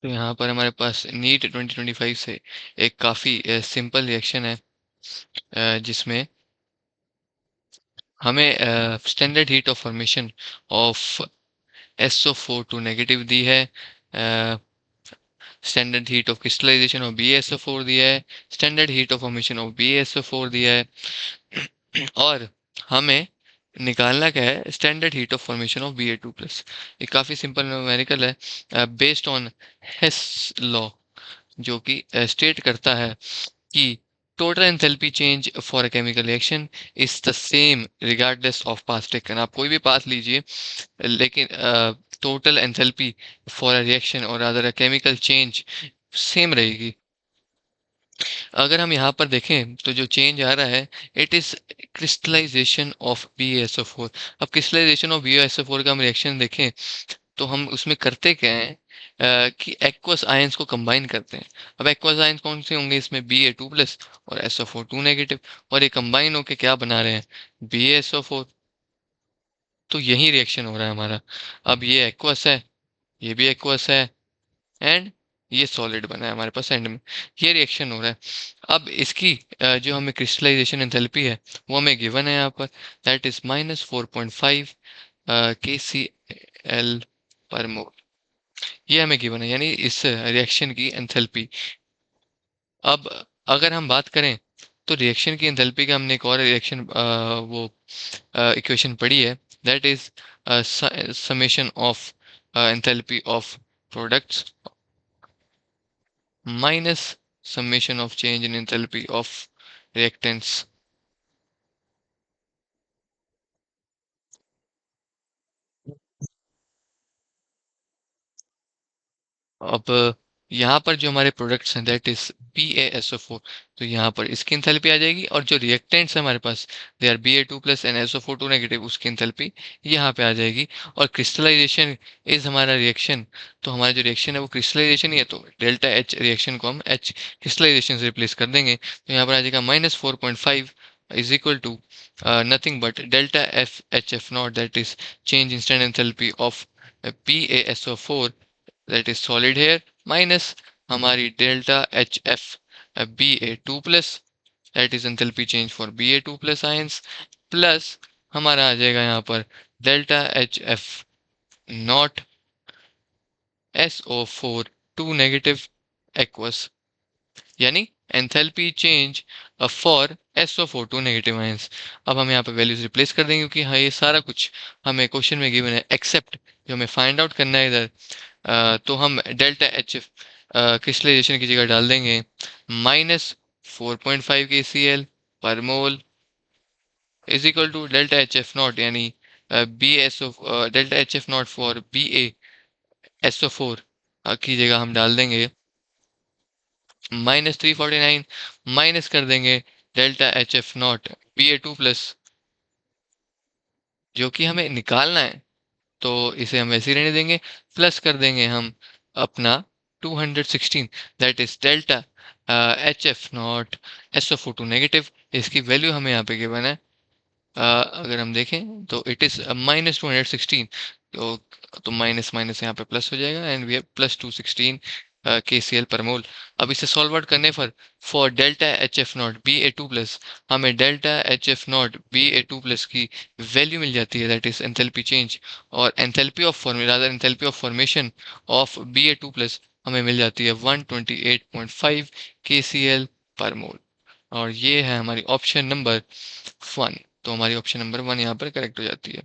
तो यहाँ पर हमारे पास नीट 2025 से एक काफ़ी सिंपल रिएक्शन है, जिसमें हमें standard heat of formation of SO4 negative दी है, standard heat of crystallization of BaSO4 दिया है, standard heat of formation of BaSO4 दिया है और हमें निकालना क्या है, standard heat of formation of Ba2+। ये काफ़ी सिंपल न्यूमेरिकल है, बेस्ड ऑन हेस लॉ, जो कि स्टेट करता है कि total enthalpy change for a chemical reaction is the same regardless of path taken. आप कोई भी पाथ लीजिए, लेकिन total enthalpy for a reaction और अदर केमिकल चेंज सेम रहेगी। अगर हम यहाँ पर देखें तो जो चेंज आ रहा है, it is crystallisation of BaSO4। अब क्रिस्टलाइजेशन ऑफ BaSO4 का हम रिएक्शन देखें तो हम उसमें करते क्या हैं, कि एक्वस आयंस को कंबाइन करते हैं। अब एक्वस आयंस कौन से होंगे इसमें, Ba2+ और SO4 नेगेटिव, और ये कंबाइन होके क्या बना रहे हैं, BaSO4। तो यही रिएक्शन हो रहा है हमारा। अब ये एक्वस है, ये भी एक्वस है, एंड ये सॉलिड बना है हमारे पास एंड में। ये रिएक्शन हो रहा है। अब इसकी जो हमें क्रिस्टलाइजेशन एंथैल्पी है वो हमें गिवन है यहाँ पर, दैट इज -4.5 KCl पर मोल। ये हमें गिवन है, यानी इस रिएक्शन की एंथैल्पी। अब अगर हम बात करें तो रिएक्शन की एंथैल्पी का हमने एक और रिएक्शन वो इक्वेशन पढ़ी है, that is summation of enthalpy of products minus summation of change in enthalpy of reactants। अब यहाँ पर जो हमारे प्रोडक्ट्स हैं दैट इज BaSO4, तो यहाँ पर इसकी एंथैल्पी आ जाएगी, और जो रिएक्टेंट्स हैं हमारे पास they are Ba2+ and SO4 negative, उसकी एंथैल्पी यहाँ पे आ जाएगी। और क्रिस्टलाइजेशन इज हमारा रिएक्शन, तो हमारा जो रिएक्शन है वो क्रिस्टलाइजेशन ही है, तो डेल्टा H रिएक्शन को हम H क्रिस्टलाइजेशन से रिप्लेस कर देंगे, तो यहाँ पर आ जाएगा -4.5 is equal to nothing but delta F HF naught, that is change in standard enthalpy of BaSO4, that is solid here, minus हमारी delta HF Ba2+, that is enthalpy change for Ba2+ ions, plus हमारा आ जाएगा यहाँ पर delta HF not SO4 2 negative aqueous, यानी enthalpy change for SO4 2 negative ions. अब हम यहाँ पे वैल्यूज रिप्लेस कर देंगे, क्योंकि हाँ ये सारा कुछ हमें क्वेश्चन में गिवन है, एक्सेप्ट जो हमें फाइंड आउट करना है इधर, तो हम डेल्टा एच क्रिस्टलाइजेशन की जगह डाल देंगे -4.5 KCl पर mole is equal to delta HF0, यानी BSO delta HF0 for BaSO4 की जगह हम डाल देंगे -349, माइनस कर देंगे डेल्टा HF0 Ba2+, जो कि हमें निकालना है, तो इसे हम वैसे ही रहने देंगे, प्लस कर देंगे हम अपना 216, that is delta HF0 SO4 negative. इसकी वैल्यू हमें यहाँ पे गिवन है, अगर हम देखें तो इट इज -216, तो माइनस माइनस यहाँ पे प्लस हो जाएगा, एंड वी हैव +216 KCl पर मोल। अब इसे सॉल्व आउट करने पर फॉर डेल्टा HF0 Ba2+, हमें डेल्टा HF0 Ba2+ की वैल्यू मिल जाती है, दैट इज एंथैल्पी चेंज, और enthalpy of enthalpy of formation of Ba2+ हमें मिल जाती है 128.5 KCl पर मोल। और ये है हमारी ऑप्शन नंबर 1, तो हमारी ऑप्शन नंबर 1 यहाँ पर करेक्ट हो जाती है।